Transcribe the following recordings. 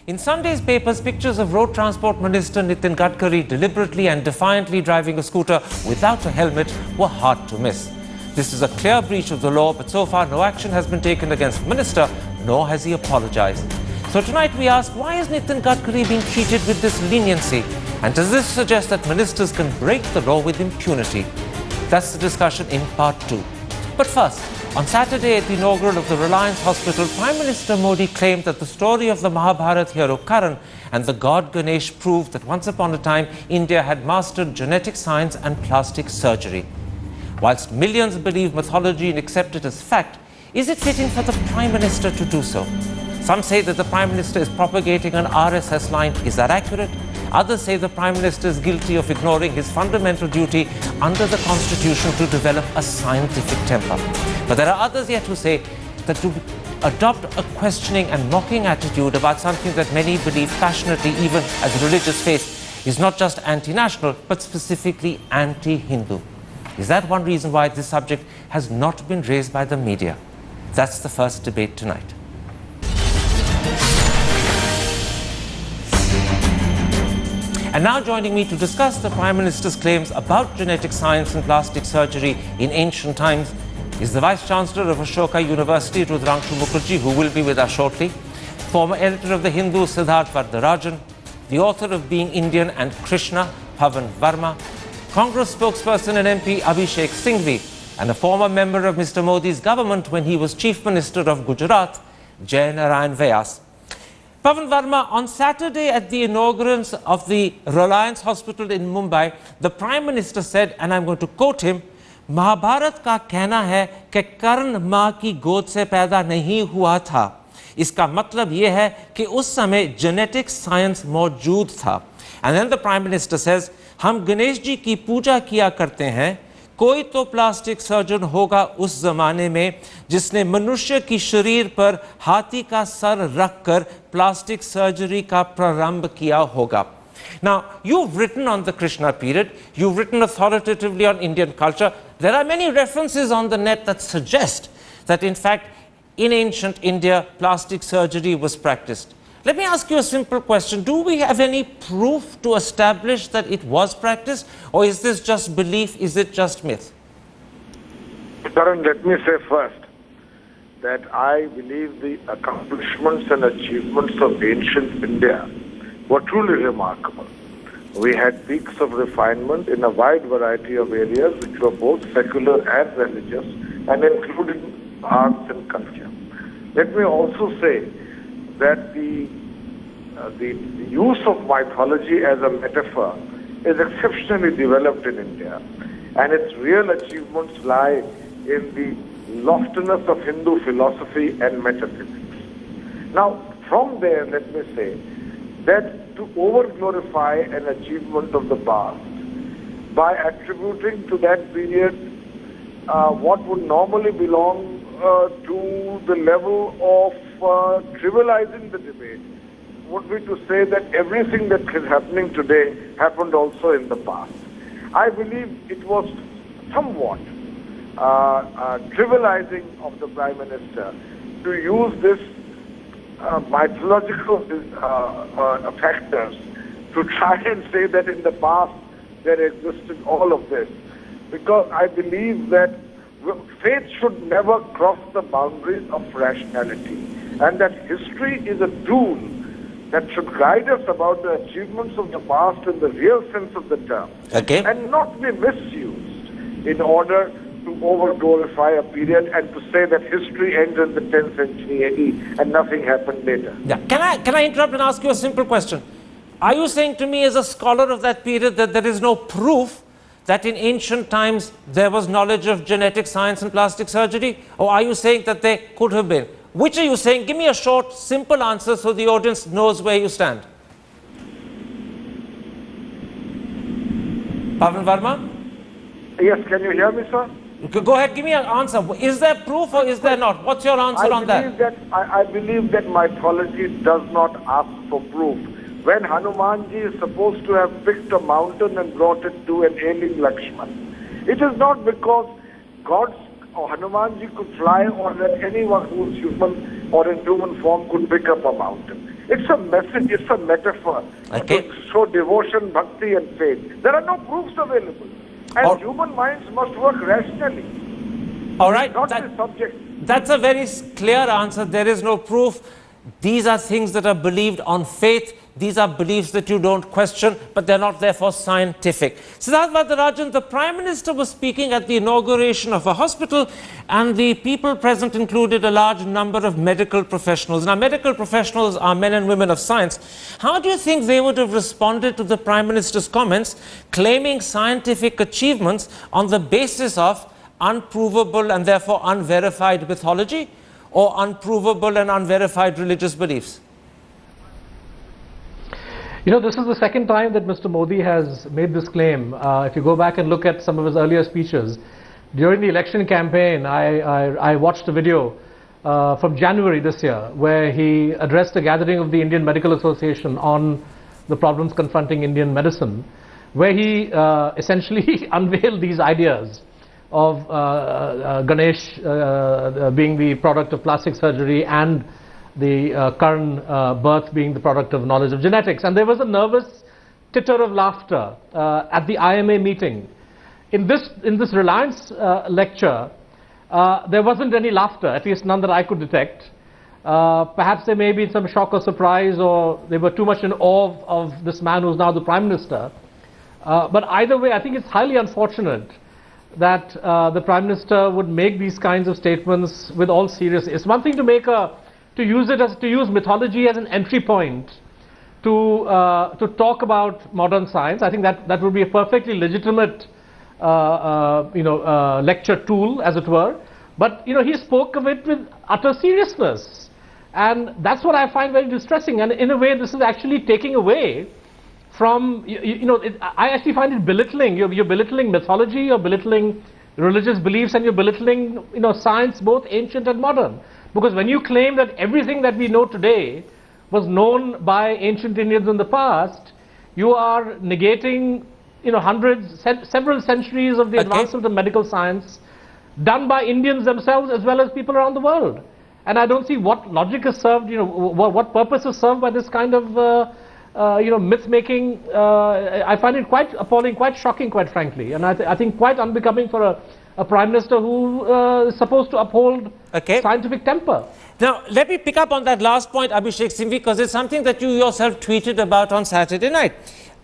In Sunday's papers, pictures of Road Transport Minister Nitin Gadkari deliberately and defiantly driving a scooter without a helmet were hard to miss. This is a clear breach of the law, but so far no action has been taken against the minister, nor has he apologized. So tonight we ask, why is Nitin Gadkari being treated with this leniency? And does this suggest that ministers can break the law with impunity? That's the discussion in part 2. But first, on Saturday at the inaugural of the Reliance Hospital, Prime Minister Modi claimed that the story of the Mahabharata hero Karna and the god Ganesh proved that once upon a time India had mastered genetic science and plastic surgery. Whilst millions believe mythology and accept it as fact, is it fitting for the Prime Minister to do so? Some say that the Prime Minister is propagating an RSS line. Is that accurate? Others say the Prime Minister is guilty of ignoring his fundamental duty under the Constitution to develop a scientific temper. But there are others yet who say that to adopt a questioning and mocking attitude about something that many believe passionately, even as religious faith, is not just anti-national, but specifically anti-Hindu. Is that one reason why this subject has not been raised by the media? That's the first debate tonight. And now joining me to discuss the Prime Minister's claims about genetic science and plastic surgery in ancient times is the Vice-Chancellor of Ashoka University, Rudrangshu Mukherjee, who will be with us shortly, former editor of The Hindu, Siddharth Vardarajan, the author of Being Indian and Krishna, Pavan Verma, Congress spokesperson and MP Abhishek Singhvi, and a former member of Mr. Modi's government when he was Chief Minister of Gujarat, Jai Narayan Vyas. Pavan Verma, on Saturday at the inaugurance of the Reliance Hospital in Mumbai, the Prime Minister said, and I'm going to quote him, Mahabharat का कहना है कि कर्ण माँ की गोद से पैदा नहीं हुआ था. इसका मतलब ये है कि उस समय genetic science मौजूद था. And then the Prime Minister says, हम गणेश जी की पूजा किया करते हैं. कोई तो प्लास्टिक सर्जन होगा उस जमाने में जिसने मनुष्य की शरीर पर हाथी का सर रखकर प्लास्टिक सर्जरी का प्रारंभ किया होगा. Now, you've written on the Krishna period, you've written authoritatively on Indian culture. There are many references on the net that suggest that in fact in ancient India plastic surgery was practiced. Let me ask you a simple question. Do we have any proof to establish that it was practiced, or is this just belief, is it just myth? Karan, let me say first that I believe the accomplishments and achievements of ancient India were truly remarkable. We had peaks of refinement in a wide variety of areas which were both secular and religious, and including arts and culture. Let me also say that the use of mythology as a metaphor is exceptionally developed in India, and its real achievements lie in the loftiness of Hindu philosophy and metaphysics. Now, from there, let me say that to over-glorify an achievement of the past by attributing to that period what would normally belong to the level of trivializing the debate would be to say that everything that is happening today happened also in the past. I believe it was somewhat trivializing of the Prime Minister to use this mythological factors to try and say that in the past there existed all of this, because I believe that faith should never cross the boundaries of rationality, and that history is a tool that should guide us about the achievements of the past in the real sense of the term, and not be misused in order to over-glorify a period and to say that history ends in the 10th century AD and nothing happened later. Yeah. Can I interrupt and ask you a simple question? Are you saying to me as a scholar of that period that there is no proof that in ancient times there was knowledge of genetic science and plastic surgery? Or are you saying that there could have been? Which are you saying? Give me a short, simple answer so the audience knows where you stand. Pavan Verma? Yes, can you hear me, sir? Go ahead, give me an answer. Is there proof or is there not? What's your answer on that? I believe that mythology does not ask for proof. When Hanumanji is supposed to have picked a mountain and brought it to an ailing Lakshman, it is not because God or Hanumanji could fly or that anyone who is human or in human form could pick up a mountain. It's a message, it's a metaphor Okay. to show devotion, bhakti and faith. There are no proofs available. And human minds must work rationally, All right. not be subject. That's a very clear answer. There is no proof. These are things that are believed on faith. These are beliefs that you don't question, but they're not therefore scientific. Siddharth Varadarajan, the Prime Minister was speaking at the inauguration of a hospital, and the people present included a large number of medical professionals. Now, medical professionals are men and women of science. How do you think they would have responded to the Prime Minister's comments claiming scientific achievements on the basis of unprovable and therefore unverified mythology, or unprovable and unverified religious beliefs? You know, this is the second time that Mr. Modi has made this claim. If you go back and look at some of his earlier speeches, during the election campaign, I watched a video from January this year where he addressed a gathering of the Indian Medical Association on the problems confronting Indian medicine, where he essentially unveiled these ideas of Ganesh being the product of plastic surgery and the Karna birth being the product of knowledge of genetics. And there was a nervous titter of laughter at the IMA meeting. In this Reliance lecture, there wasn't any laughter, at least none that I could detect. Perhaps there may be some shock or surprise, or they were too much in awe of this man who's now the Prime Minister. But either way, I think it's highly unfortunate that the Prime Minister would make these kinds of statements with all seriousness. It's one thing to use mythology as an entry point to talk about modern science. I think that would be a perfectly legitimate lecture tool, as it were. But he spoke of it with utter seriousness, and that's what I find very distressing. And in a way, this is actually taking away from I actually find it belittling. You're belittling mythology, you're belittling religious beliefs, and you're belittling science, both ancient and modern. Because when you claim that everything that we know today was known by ancient Indians in the past, you are negating several centuries of the advancement of medical science done by Indians themselves as well as people around the world. And I don't see what logic is served, what purpose is served by this kind of myth-making. I find it quite appalling, quite shocking, quite frankly, and I think quite unbecoming for a Prime Minister who is supposed to uphold scientific temper. Now, let me pick up on that last point, Abhishek Singhvi, because it's something that you yourself tweeted about on Saturday night.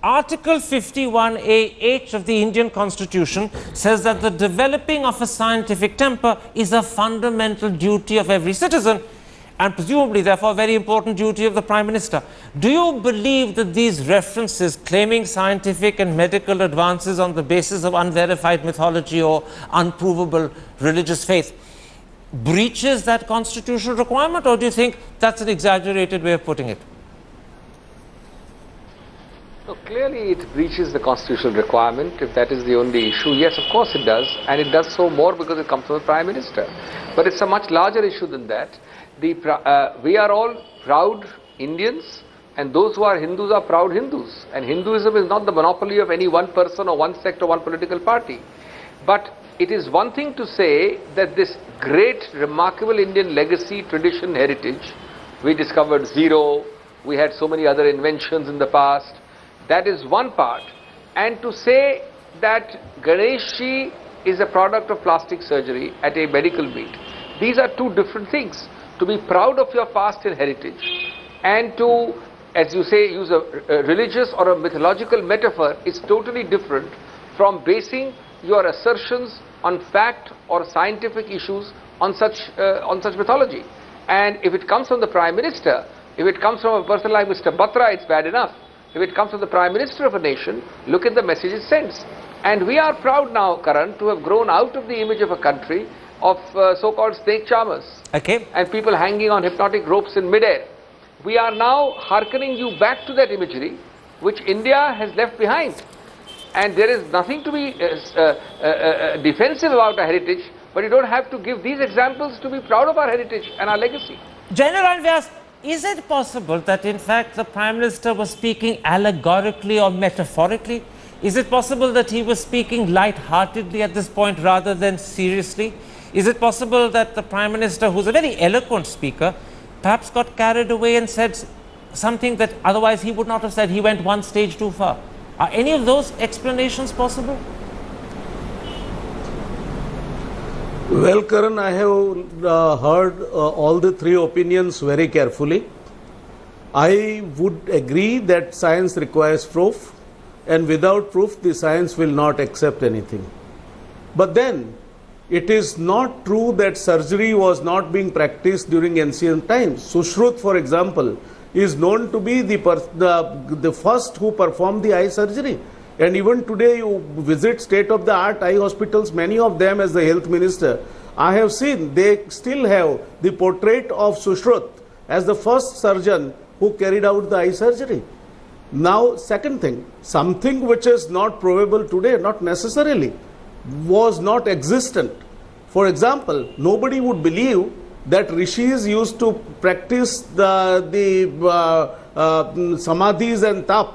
Article 51A(h) of the Indian Constitution says that the developing of a scientific temper is a fundamental duty of every citizen, and presumably, therefore, a very important duty of the Prime Minister. Do you believe that these references claiming scientific and medical advances on the basis of unverified mythology or unprovable religious faith breaches that constitutional requirement, or do you think that's an exaggerated way of putting it? No, clearly it breaches the constitutional requirement. If that is the only issue, yes, of course it does, and it does so more because it comes from the Prime Minister. But it's a much larger issue than that. We are all proud Indians, and those who are Hindus are proud Hindus. And Hinduism is not the monopoly of any one person or one sect or one political party. But it is one thing to say that this great, remarkable Indian legacy, tradition, heritage, we discovered zero, we had so many other inventions in the past, that is one part. And to say that Ganesh is a product of plastic surgery at a medical meet, these are two different things. To be proud of your past and heritage, and to, as you say, use a religious or a mythological metaphor is totally different from basing your assertions on fact or scientific issues on such mythology. And if it comes from the Prime Minister, if it comes from a person like Mr. Batra, it's bad enough. If it comes from the Prime Minister of a nation, look at the message it sends. And we are proud now, Karan, to have grown out of the image of a country of so-called snake charmers and people hanging on hypnotic ropes in midair. We are now hearkening you back to that imagery which India has left behind. And there is nothing to be defensive about our heritage, but you don't have to give these examples to be proud of our heritage and our legacy. General Vyas, is it possible that in fact the Prime Minister was speaking allegorically or metaphorically? Is it possible that he was speaking light-heartedly at this point rather than seriously? Is it possible that the Prime Minister, who's a very eloquent speaker, perhaps got carried away and said something that otherwise he would not have said. He went one stage too far. Are any of those explanations possible? Well, Karan, I have heard all the three opinions very carefully. I would agree that science requires proof, and without proof, the science will not accept anything. But then, it is not true that surgery was not being practiced during ancient times. Sushrut, for example, is known to be the first who performed the eye surgery. And even today, you visit state-of-the-art eye hospitals, many of them as the health minister, I have seen they still have the portrait of Sushrut as the first surgeon who carried out the eye surgery. Now, second thing, something which is not probable today, not necessarily, was not existent. For example, nobody would believe that rishis used to practice the samadhis and tap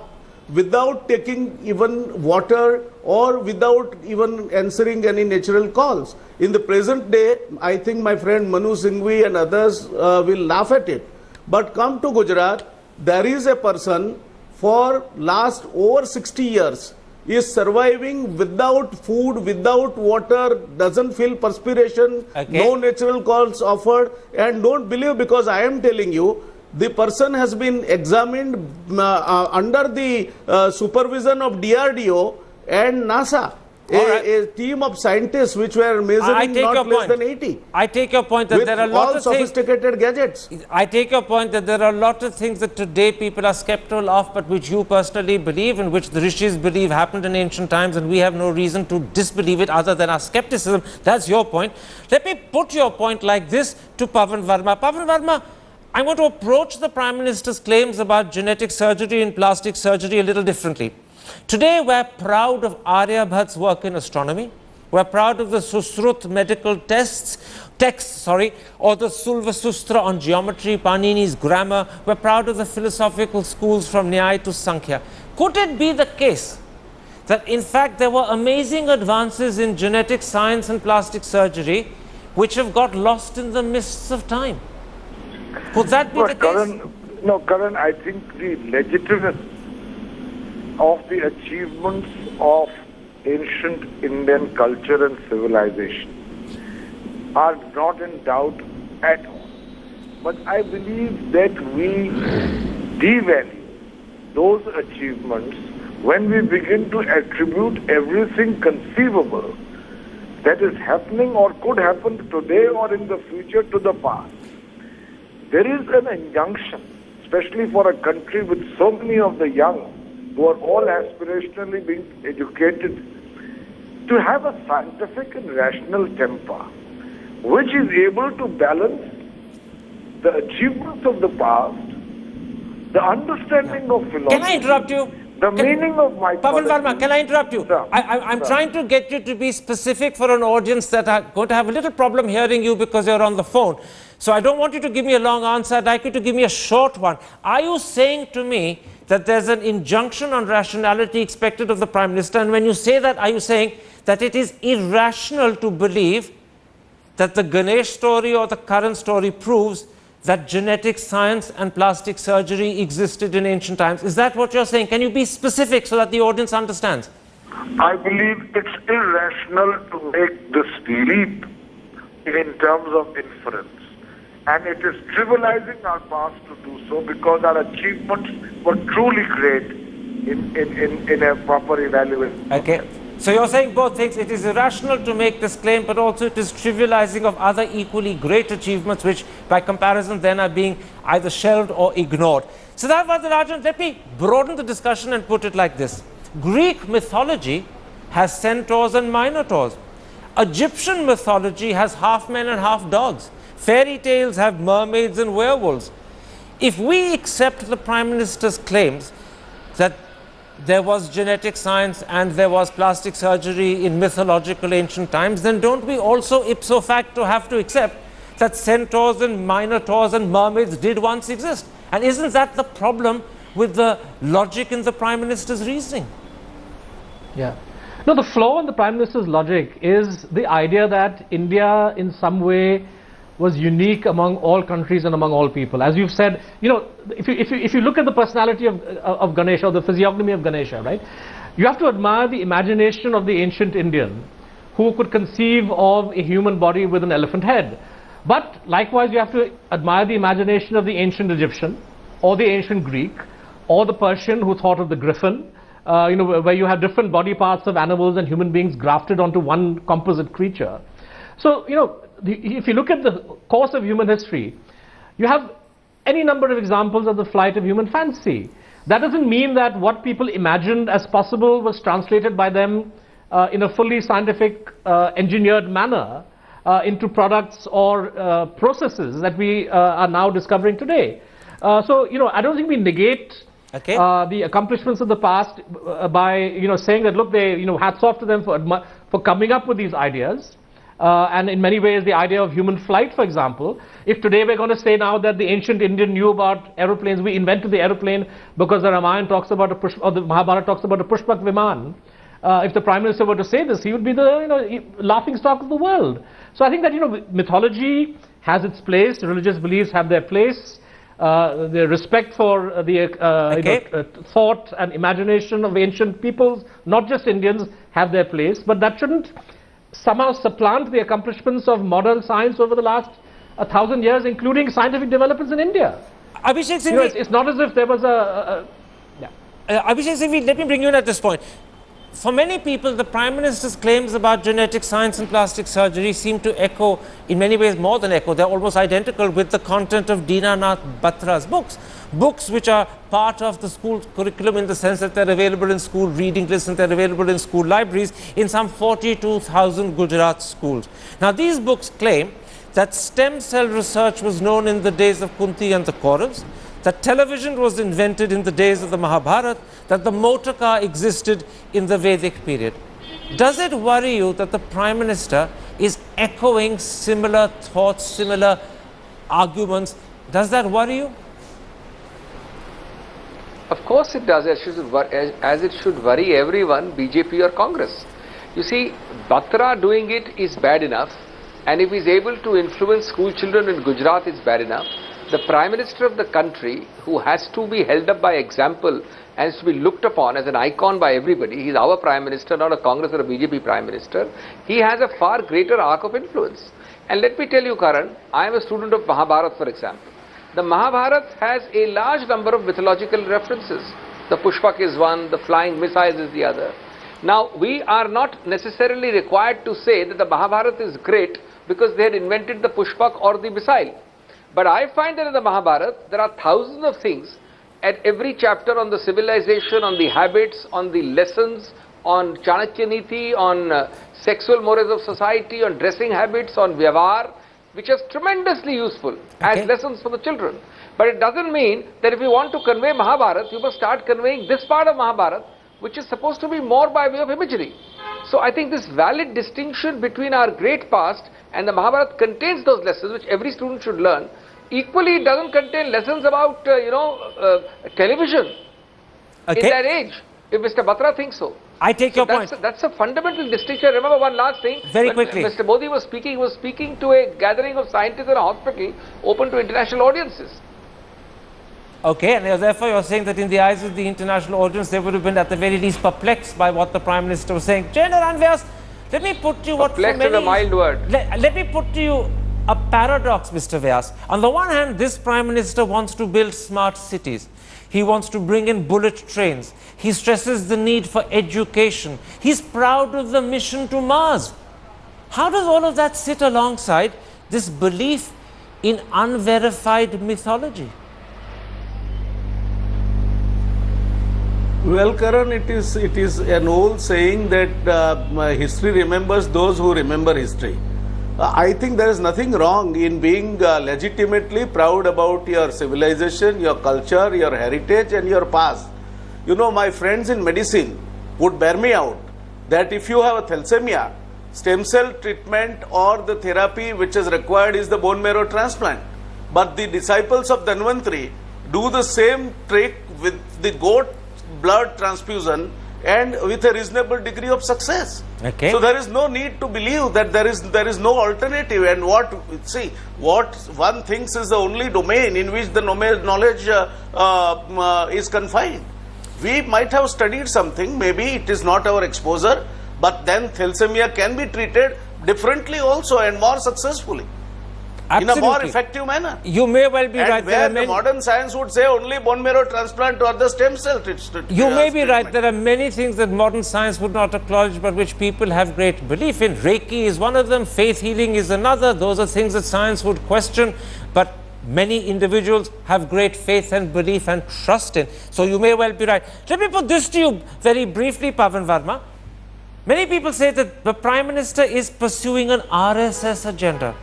without taking even water or without even answering any natural calls. In the present day, I think my friend Manu Singhvi and others will laugh at it. But come to Gujarat, there is a person for last over 60 years is surviving without food, without water, doesn't feel perspiration, no natural calls offered, and don't believe because I am telling you, the person has been examined under the supervision of DRDO and NASA. A team of scientists which were measuring not less than 80. I take your point that there are a lot of sophisticated gadgets. I take your point that there are a lot of things that today people are skeptical of, but which you personally believe and which the rishis believe happened in ancient times, and we have no reason to disbelieve it other than our skepticism. That's your point. Let me put your point like this to Pavan Verma. Pavan Verma, I'm going to approach the Prime Minister's claims about genetic surgery and plastic surgery a little differently. Today, we're proud of Aryabhat's work in astronomy. We're proud of the Sushrut medical texts, or the Sulvasustra on geometry, Panini's grammar. We're proud of the philosophical schools from Nyaya to Sankhya. Could it be the case that, in fact, there were amazing advances in genetic science and plastic surgery which have got lost in the mists of time? Could that be the case? No, Karan, I think the legitimacy of the achievements of ancient Indian culture and civilization are not in doubt at all. But I believe that we devalue those achievements when we begin to attribute everything conceivable that is happening or could happen today or in the future to the past. There is an injunction, especially for a country with so many of the young who are all aspirationally being educated, to have a scientific and rational temper, which is able to balance the achievements of the past, the understanding of philosophy. Can I interrupt you? The meaning of mythology. Pavan Verma, can I interrupt you? I'm trying to get you to be specific for an audience that are going to have a little problem hearing you because you're on the phone. So I don't want you to give me a long answer. I'd like you to give me a short one. Are you saying to me that there's an injunction on rationality expected of the Prime Minister? And when you say that, are you saying that it is irrational to believe that the Ganesh story or the current story proves that genetic science and plastic surgery existed in ancient times? Is that what you're saying? Can you be specific so that the audience understands? I believe it's irrational to make this leap in terms of inference. And it is trivializing our past to do so because our achievements were truly great in a proper evaluation. Okay. So you're saying both things. It is irrational to make this claim, but also it is trivializing of other equally great achievements, which by comparison then are being either shelved or ignored. Siddharth Varadarajan, let me broaden the discussion and put it like this. Greek mythology has centaurs and minotaurs. Egyptian mythology has half men and half dogs. Fairy tales have mermaids and werewolves. If we accept the Prime Minister's claims that there was genetic science and there was plastic surgery in mythological ancient times, then don't we also ipso facto have to accept that centaurs and minotaurs and mermaids did once exist? And isn't that the problem with the logic in the Prime Minister's reasoning? Yeah. No, the flaw in the Prime Minister's logic is the idea that India in some way was unique among all countries and among all people. As you've said, if you look at the personality of Ganesha, or the physiognomy of Ganesha, right, you have to admire the imagination of the ancient Indian who could conceive of a human body with an elephant head. But likewise, you have to admire the imagination of the ancient Egyptian, or the ancient Greek, or the Persian who thought of the griffin, where you have different body parts of animals and human beings grafted onto one composite creature. So, if you look at the course of human history, you have any number of examples of the flight of human fancy. That doesn't mean that what people imagined as possible was translated by them in a fully scientific, engineered manner into products or processes that we are now discovering today. So, I don't think we negate the accomplishments of the past by, saying that, look, they, hats off to them for coming up with these ideas. And in many ways, the idea of human flight, for example, if today we're going to say now that the ancient Indian knew about aeroplanes, we invented the aeroplane because the Ramayana talks about or the Mahabharata talks about a Pushpak Viman. If the Prime Minister were to say this, he would be the laughing stock of the world. So I think that mythology has its place, religious beliefs have their place, the respect for the thought and imagination of ancient peoples, not just Indians, have their place, but that shouldn't somehow supplant the accomplishments of modern science over the last 1,000 years, including scientific developments in India. Abhishek Singhvi, it's not as if there was Abhishek Singhvi, let me bring you in at this point. For many people, the Prime Minister's claims about genetic science and plastic surgery seem to echo, in many ways more than echo, they're almost identical with the content of Dinanath Batra's books which are part of the school curriculum in the sense that they're available in school reading lists and they're available in school libraries in some 42,000 Gujarat schools. Now, these books claim that stem cell research was known in the days of Kunti and the Kauravas, that television was invented in the days of the Mahabharata, that the motor car existed in the Vedic period. Does it worry you that the Prime Minister is echoing similar thoughts, similar arguments? Does that worry you? Of course it does, as it should worry everyone, BJP or Congress. You see, Batra doing it is bad enough, and if he is able to influence school children in Gujarat, it's bad enough. The Prime Minister of the country, who has to be held up by example and is to be looked upon as an icon by everybody, he's our Prime Minister, not a Congress or a BJP Prime Minister, he has a far greater arc of influence. And let me tell you, Karan, I am a student of Mahabharata, for example. The Mahabharata has a large number of mythological references. The Pushpak is one, the flying missiles is the other. Now, we are not necessarily required to say that the Mahabharata is great because they had invented the Pushpak or the missile. But I find that in the Mahabharata, there are thousands of things at every chapter on the civilization, on the habits, on the lessons, on Chanakya Niti, on sexual mores of society, on dressing habits, on Vyavar, which is tremendously useful as lessons for the children. But it doesn't mean that if you want to convey Mahabharata, you must start conveying this part of Mahabharata, which is supposed to be more by way of imagery. So I think this valid distinction between our great past and the Mahabharata contains those lessons which every student should learn. Equally, it doesn't contain lessons about, television in that age, if Mr. Batra thinks so. I take your point. That's a fundamental distinction. Remember one last thing. Very quickly. Mr. Modi was speaking, to a gathering of scientists in a hospital open to international audiences. Okay, and therefore you're saying that in the eyes of the international audience, they would have been at the very least perplexed by what the Prime Minister was saying. Jay Narendra Vyas, let me put to you what perplexed is a mild word. Let me put to you a paradox, Mr. Vyas. On the one hand, this Prime Minister wants to build smart cities. He wants to bring in bullet trains. He stresses the need for education. He's proud of the mission to Mars. How does all of that sit alongside this belief in unverified mythology? Well, Karan, it is an old saying that history remembers those who remember history. I think there is nothing wrong in being legitimately proud about your civilization, your culture, your heritage and your past. You know, my friends in medicine would bear me out that if you have a thalassemia, stem cell treatment or the therapy which is required is the bone marrow transplant. But the disciples of Dhanvantari do the same trick with the goat blood transfusion and with a reasonable degree of success. Okay. So there is no need to believe that there is no alternative. And what one thinks is the only domain in which the knowledge is confined. We might have studied something, maybe it is not our exposure, but then thalassemia can be treated differently also and more successfully. Absolutely. In a more effective manner. You may well be right. And where the modern science would say only bone marrow transplant or the stem cell. You may be right. There are many things that modern science would not acknowledge, but which people have great belief in. Reiki is one of them. Faith healing is another. Those are things that science would question, but many individuals have great faith and belief and trust in. So you may well be right. Let me put this to you very briefly, Pavan Verma. Many people say that the Prime Minister is pursuing an RSS agenda.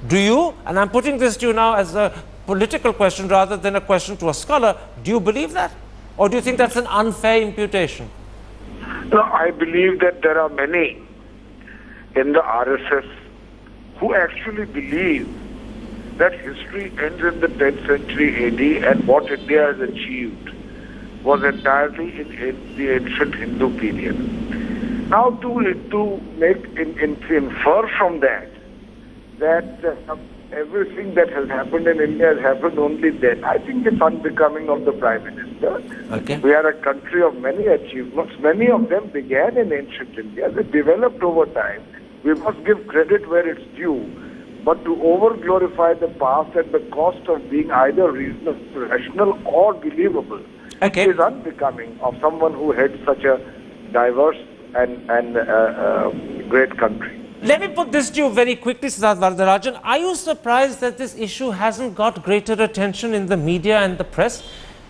Do you, and I'm putting this to you now as a political question rather than a question to a scholar, do you believe that? Or do you think that's an unfair imputation? No, I believe that there are many in the RSS who actually believe that history ends in the 10th century AD and what India has achieved was entirely in the ancient Hindu period. Now to infer from that everything that has happened in India has happened only then, I think it's unbecoming of the Prime Minister. Okay. We are a country of many achievements. Many of them began in ancient India. They developed over time. We must give credit where it's due. But to over-glorify the past at the cost of being either reasonable, rational or believable is unbecoming of someone who heads such a diverse and great country. Let me put this to you very quickly, Siddharth Varadarajan. Are you surprised that this issue hasn't got greater attention in the media and the press?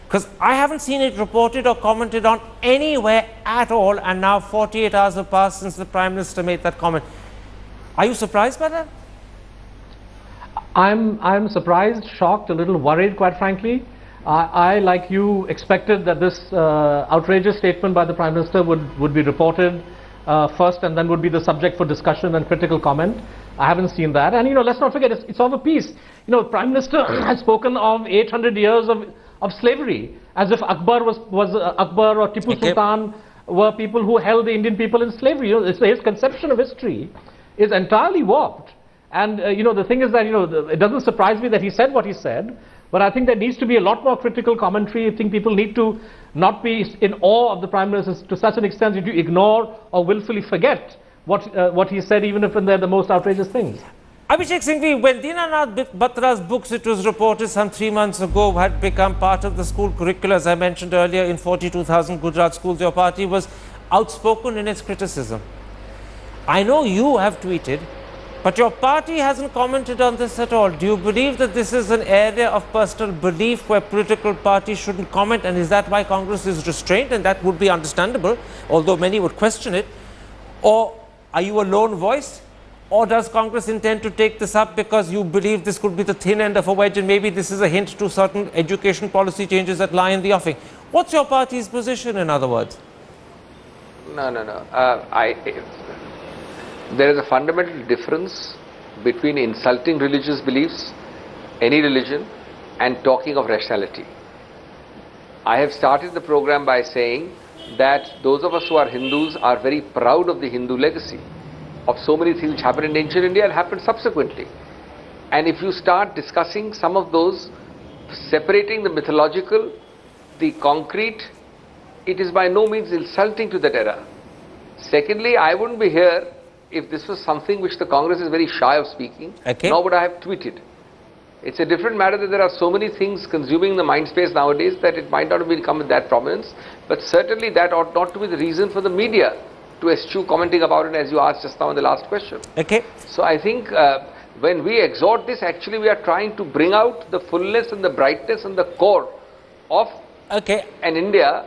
Because I haven't seen it reported or commented on anywhere at all, and now 48 hours have passed since the Prime Minister made that comment. Are you surprised by that? I'm surprised, shocked, a little worried, quite frankly. I, like you, expected that this outrageous statement by the Prime Minister would be reported first and then would be the subject for discussion and critical comment. I haven't seen that. And, let's not forget, it's of a piece. The Prime Minister has spoken of 800 years of slavery, as if Akbar Akbar or Tipu Sultan were people who held the Indian people in slavery. His conception of history is entirely warped. And, the thing is that, it doesn't surprise me that he said what he said, but I think there needs to be a lot more critical commentary. I think people need to not be in awe of the Prime Minister to such an extent that you ignore or willfully forget what he said, even if they're the most outrageous things. Abhishek Singhvi, when Dinanath Batra's books, it was reported some 3 months ago, had become part of the school curricula, as I mentioned earlier, in 42,000 Gujarat schools, your party was outspoken in its criticism. I know you have tweeted, but your party hasn't commented on this at all. Do you believe that this is an area of personal belief where political parties shouldn't comment, and is that why Congress is restrained? And that would be understandable, although many would question it. Or are you a lone voice? Or does Congress intend to take this up because you believe this could be the thin end of a wedge, and maybe this is a hint to certain education policy changes that lie in the offing? What's your party's position, in other words? No. There is a fundamental difference between insulting religious beliefs, any religion, and talking of rationality. I have started the program by saying that those of us who are Hindus are very proud of the Hindu legacy, of so many things which happened in ancient India and happened subsequently. And if you start discussing some of those, separating the mythological, the concrete, it is by no means insulting to that era. Secondly, I wouldn't be here if this was something which the Congress is very shy of speaking, nor would I have tweeted. It's a different matter that there are so many things consuming the mind space nowadays that it might not have become with that prominence, but certainly that ought not to be the reason for the media to eschew commenting about it, as you asked just now in the last question. So I think when we exhort this, actually we are trying to bring out the fullness and the brightness and the core of an India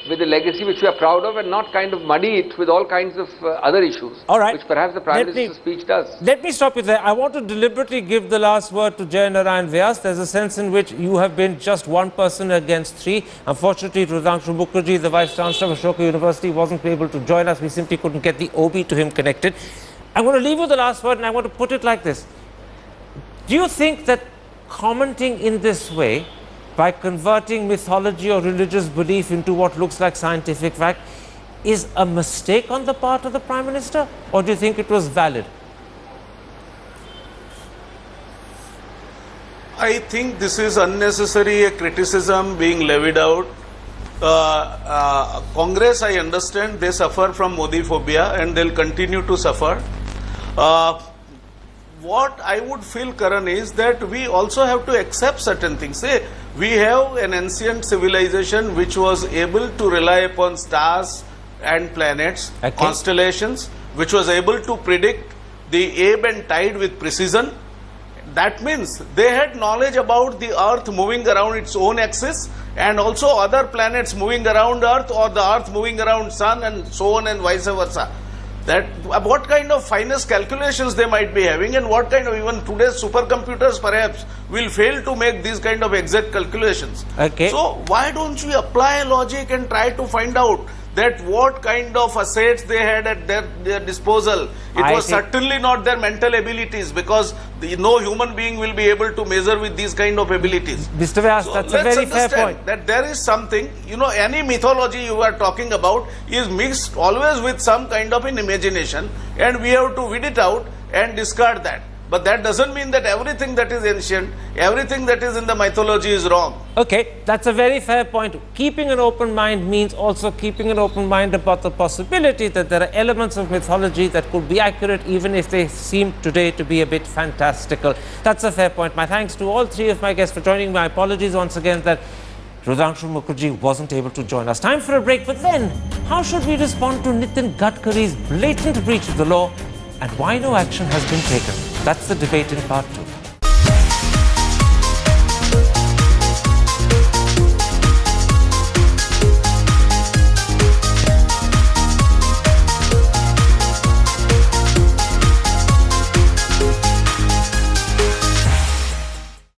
with a legacy which we are proud of, and not kind of muddy it with all kinds of other issues, which perhaps the Prime Minister's speech does. Let me stop you there. I want to deliberately give the last word to Jay Narayan Vyas. There's a sense in which you have been just one person against three. Unfortunately, Rudrangshu Mukherjee, the Vice Chancellor of Ashoka University, wasn't able to join us. We simply couldn't get the OB to him connected. I'm going to leave you the last word, and I want to put it like this. Do you think that commenting in this way, by converting mythology or religious belief into what looks like scientific fact, is a mistake on the part of the Prime Minister, or do you think it was valid? I think this is unnecessary a criticism being levied out. Congress, I understand, they suffer from Modi phobia and they'll continue to suffer. What I would feel, Karan, is that we also have to accept certain things. Say, we have an ancient civilization which was able to rely upon stars and planets, constellations, which was able to predict the ebb and tide with precision. That means they had knowledge about the earth moving around its own axis and also other planets moving around earth, or the earth moving around sun, and so on and vice versa. That what kind of finest calculations they might be having, and what kind of, even today's supercomputers perhaps will fail to make these kind of exact calculations. So why don't we apply logic and try to find out that what kind of assets they had at their disposal? It was certainly not their mental abilities, because no human being will be able to measure with these kind of abilities. Mr. Vyas, so that's a very fair point. That there is something, any mythology you are talking about is mixed always with some kind of an imagination, and we have to weed it out and discard that. But that doesn't mean that everything that is ancient, everything that is in the mythology is wrong. Okay, that's a very fair point. Keeping an open mind means also keeping an open mind about the possibility that there are elements of mythology that could be accurate, even if they seem today to be a bit fantastical. That's a fair point. My thanks to all three of my guests for joining. My apologies once again that Rudrangshu Mukherjee wasn't able to join us. Time for a break, but then, how should we respond to Nitin Gadkari's blatant breach of the law, and why no action has been taken? That's the debate in part 2.